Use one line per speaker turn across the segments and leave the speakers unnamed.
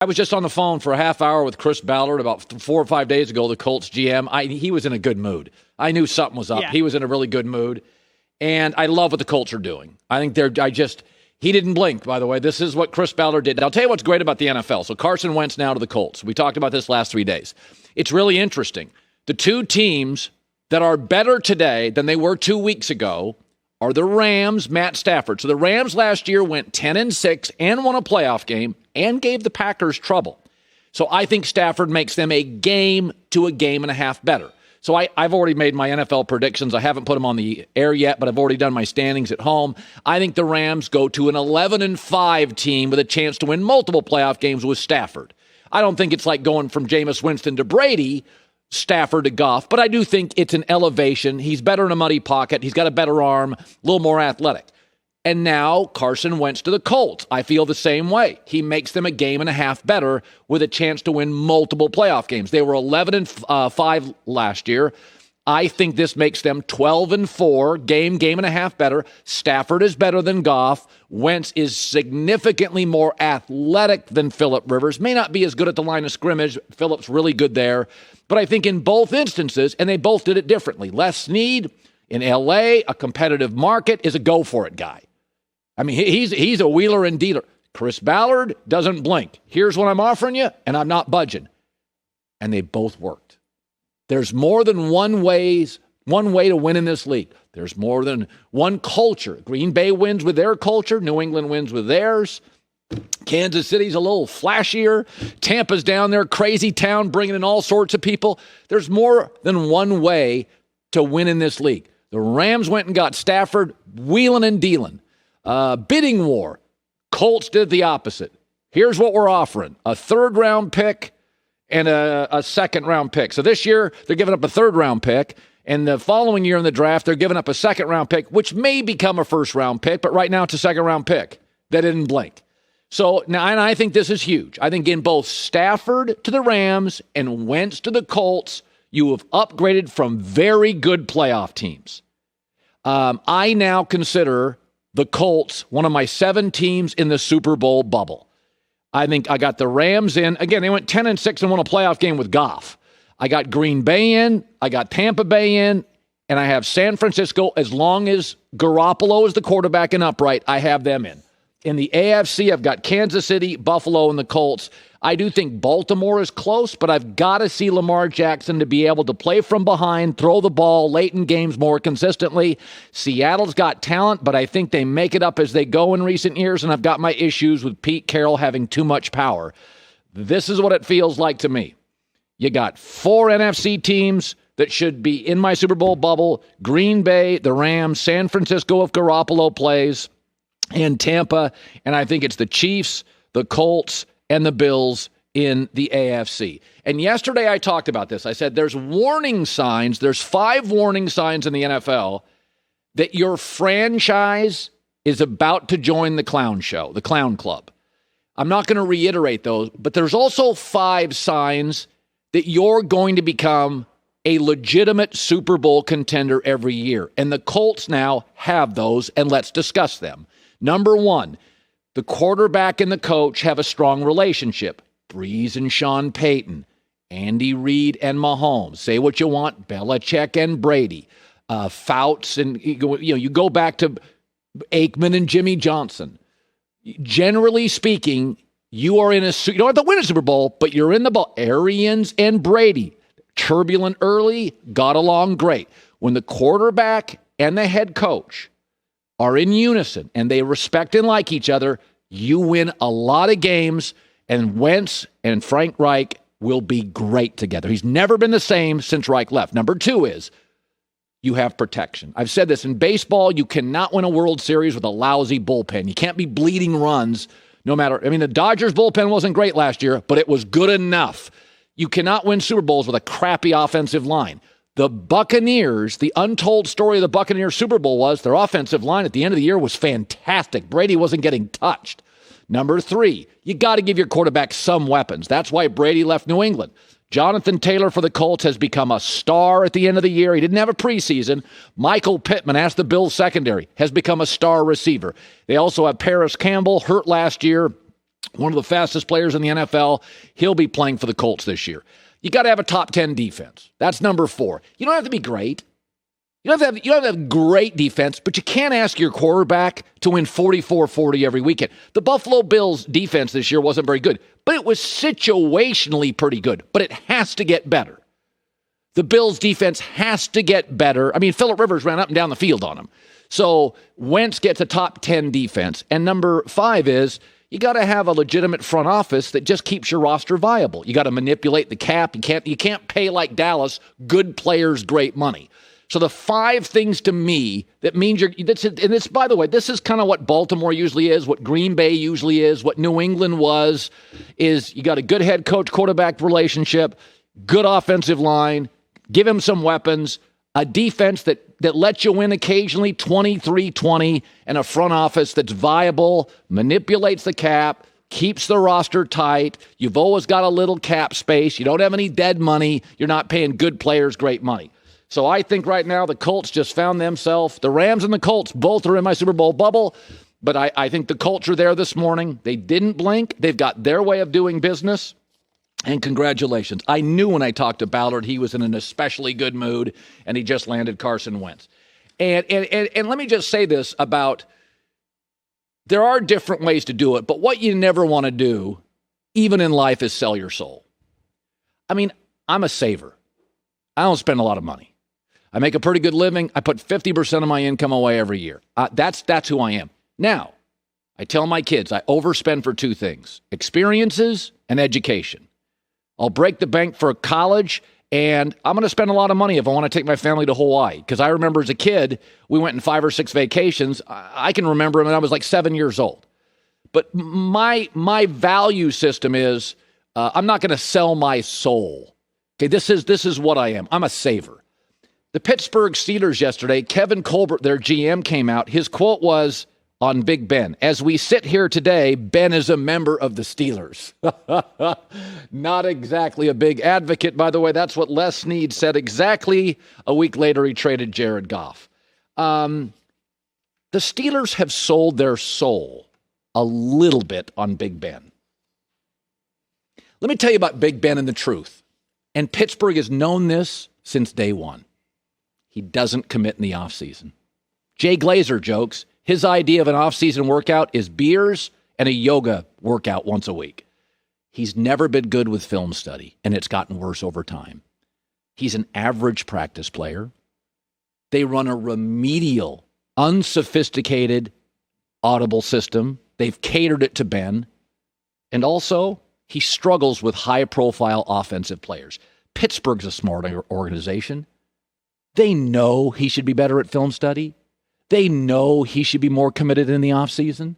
I was just on the phone for a half hour with Chris Ballard about 4 or 5 days ago, the Colts GM. He was in a good mood. I knew something was up. Yeah. He was in a really good mood. And I love what the Colts are doing. I think he didn't blink, by the way. This is what Chris Ballard did. I'll tell you what's great about the NFL. So Carson Wentz now to the Colts. We talked about this last 3 days. It's really interesting. The two teams that are better today than they were 2 weeks ago are the Rams, Matt Stafford. So the Rams last year went 10-6 and won a playoff game and gave the Packers trouble. So I think Stafford makes them a game to a game and a half better. So I've already made my NFL predictions. I haven't put them on the air yet, but I've already done my standings at home. I think the Rams go to an 11-5 team with a chance to win multiple playoff games with Stafford. I don't think it's like going from Jameis Winston to Brady, Stafford to Goff, but I do think it's an elevation. He's better in a muddy pocket. He's got a better arm, a little more athletic. And now Carson Wentz to the Colts. I feel the same way. He makes them a game and a half better with a chance to win multiple playoff games. They were 11-5 last year. I think this makes them 12-4, game and a half better. Stafford is better than Goff. Wentz is significantly more athletic than Phillip Rivers. May not be as good at the line of scrimmage. Phillip's really good there. But I think in both instances, and they both did it differently. Les Snead in L.A., a competitive market, is a go-for-it guy. I mean, he's a wheeler and dealer. Chris Ballard doesn't blink. Here's what I'm offering you, and I'm not budging. And they both worked. There's more than one way to win in this league. There's more than one culture. Green Bay wins with their culture. New England wins with theirs. Kansas City's a little flashier. Tampa's down there, crazy town, bringing in all sorts of people. There's more than one way to win in this league. The Rams went and got Stafford, wheeling and dealing. Bidding war. Colts did the opposite. Here's what we're offering. A third-round pick and a second-round pick. So this year, they're giving up a third-round pick. And the following year in the draft, they're giving up a second-round pick, which may become a first-round pick, but right now it's a second-round pick. They didn't blink. So now, and I think this is huge. I think in both Stafford to the Rams and Wentz to the Colts, you have upgraded from very good playoff teams. I now consider the Colts one of my 7 teams in the Super Bowl bubble. I think I got the Rams in. Again, they went 10-6 and won a playoff game with Goff. I got Green Bay in. I got Tampa Bay in. And I have San Francisco. As long as Garoppolo is the quarterback and upright, I have them in. In the AFC, I've got Kansas City, Buffalo, and the Colts. I do think Baltimore is close, but I've got to see Lamar Jackson to be able to play from behind, throw the ball late in games more consistently. Seattle's got talent, but I think they make it up as they go in recent years, and I've got my issues with Pete Carroll having too much power. This is what it feels like to me. You got 4 NFC teams that should be in my Super Bowl bubble: Green Bay, the Rams, San Francisco if Garoppolo plays, and Tampa. And I think it's the Chiefs, the Colts, and the Bills in the AFC. And yesterday I talked about this. I said there's warning signs. There's 5 warning signs in the NFL that your franchise is about to join the clown show, the clown club. I'm not going to reiterate those, but there's also 5 signs that you're going to become a legitimate Super Bowl contender every year. And the Colts now have those, and let's discuss them. Number 1, the quarterback and the coach have a strong relationship. Breeze and Sean Payton, Andy Reid and Mahomes. Say what you want, Belichick and Brady, Fouts, and you go back to Aikman and Jimmy Johnson. Generally speaking, you are in you don't have to win a Super Bowl, but you're in the ball. Arians and Brady, turbulent early, got along great. When the quarterback and the head coach are in unison and they respect and like each other, you win a lot of games, and Wentz and Frank Reich will be great together. He's never been the same since Reich left. Number 2 is you have protection. I've said this in baseball, you cannot win a World Series with a lousy bullpen. You can't be bleeding runs no matter. I mean, the Dodgers bullpen wasn't great last year, but it was good enough. You cannot win Super Bowls with a crappy offensive line. The Buccaneers, the untold story of the Buccaneers Super Bowl was their offensive line at the end of the year was fantastic. Brady wasn't getting touched. Number 3, you got to give your quarterback some weapons. That's why Brady left New England. Jonathan Taylor for the Colts has become a star at the end of the year. He didn't have a preseason. Michael Pittman, ask the Bills secondary, has become a star receiver. They also have Paris Campbell, hurt last year. one of the fastest players in the NFL. He'll be playing for the Colts this year. You got to have a top 10 defense. That's number 4. You don't have to be great. You don't have to have great defense, but you can't ask your quarterback to win 44-40 every weekend. The Buffalo Bills defense this year wasn't very good, but it was situationally pretty good. But it has to get better. The Bills defense has to get better. I mean, Phillip Rivers ran up and down the field on them. So Wentz gets a top 10 defense. And number 5 is you got to have a legitimate front office that just keeps your roster viable. You got to manipulate the cap. You can't pay like Dallas good players great money. So the 5 things to me that means and it's, by the way, this is kind of what Baltimore usually is, what Green Bay usually is, what New England was, is you got a good head coach quarterback relationship, good offensive line, give him some weapons, a defense that lets you win occasionally 23-20, and a front office that's viable, manipulates the cap, keeps the roster tight. You've always got a little cap space. You don't have any dead money. You're not paying good players great money. So I think right now the Colts just found themselves. The Rams and the Colts both are in my Super Bowl bubble, but I think the Colts are there this morning. They didn't blink. They've got their way of doing business, and congratulations. I knew when I talked to Ballard he was in an especially good mood, and he just landed Carson Wentz. And let me just say this about there are different ways to do it, but what you never want to do, even in life, is sell your soul. I mean, I'm a saver. I don't spend a lot of money. I make a pretty good living. I put 50% of my income away every year. That's who I am. Now, I tell my kids I overspend for 2 things, experiences and education. I'll break the bank for college, and I'm going to spend a lot of money if I want to take my family to Hawaii. Because I remember as a kid, we went in 5 or 6 vacations. I can remember them when I was like 7 years old. But my value system is I'm not going to sell my soul. Okay, this is what I am. I'm a saver. The Pittsburgh Steelers yesterday, Kevin Colbert, their GM, came out. His quote was on Big Ben, "As we sit here today, Ben is a member of the Steelers." Not exactly a big advocate, by the way. That's what Les Snead said exactly a week later he traded Jared Goff. The Steelers have sold their soul a little bit on Big Ben. Let me tell you about Big Ben and the truth. And Pittsburgh has known this since day one. He doesn't commit in the offseason. Jay Glazer jokes his idea of an offseason workout is beers and a yoga workout once a week. He's never been good with film study, and it's gotten worse over time. He's an average practice player. They run a remedial, unsophisticated audible system. They've catered it to Ben. And also, he struggles with high-profile offensive players. Pittsburgh's a smart organization. They know he should be better at film study. They know he should be more committed in the offseason.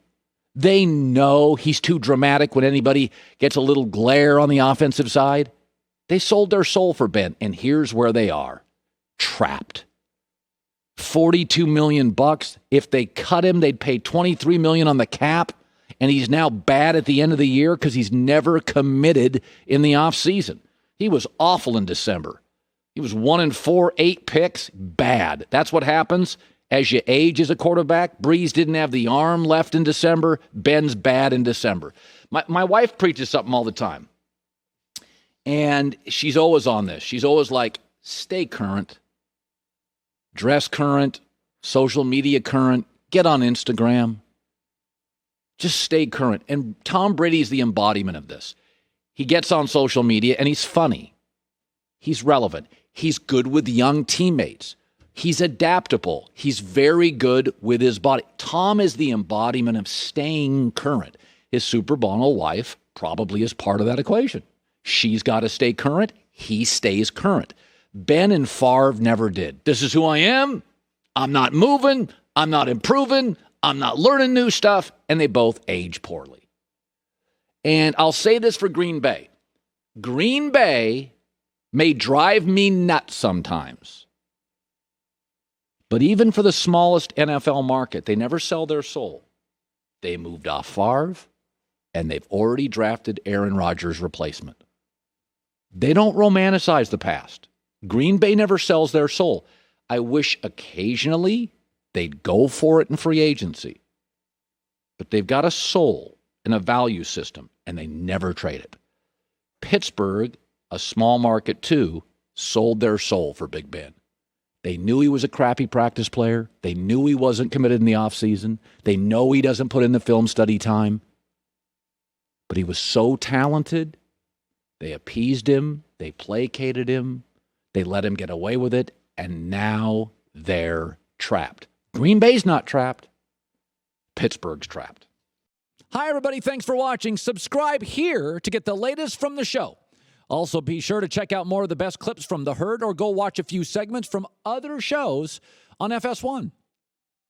They know he's too dramatic when anybody gets a little glare on the offensive side. They sold their soul for Ben, and here's where they are. Trapped. $42 million. If they cut him, they'd pay $23 million on the cap, and he's now bad at the end of the year because he's never committed in the offseason. He was awful in December. He was 1-4, 8 picks. Bad. That's what happens as you age as a quarterback. Breeze didn't have the arm left in December. Ben's bad in December. My wife preaches something all the time. And she's always on this. She's always like, stay current. Dress current. Social media current. Get on Instagram. Just stay current. And Tom Brady's the embodiment of this. He gets on social media and he's funny. He's relevant. He's good with young teammates. He's adaptable. He's very good with his body. Tom is the embodiment of staying current. His Super Bowl wife probably is part of that equation. She's got to stay current. He stays current. Ben and Favre never did. This is who I am. I'm not moving. I'm not improving. I'm not learning new stuff. And they both age poorly. And I'll say this for Green Bay. Green Bay may drive me nuts sometimes. But even for the smallest NFL market, they never sell their soul. They moved off Favre, and they've already drafted Aaron Rodgers' replacement. They don't romanticize the past. Green Bay never sells their soul. I wish occasionally they'd go for it in free agency. But they've got a soul, in a value system, and they never traded. Pittsburgh, a small market too, sold their soul for Big Ben. They knew he was a crappy practice player. They knew he wasn't committed in the offseason. They know he doesn't put in the film study time. But he was so talented. They appeased him. They placated him. They let him get away with it. And now they're trapped. Green Bay's not trapped. Pittsburgh's trapped. Hi, everybody. Thanks for watching. Subscribe here to get the latest from the show. Also, be sure to check out more of the best clips from The Herd or go watch a few segments from other shows on FS1.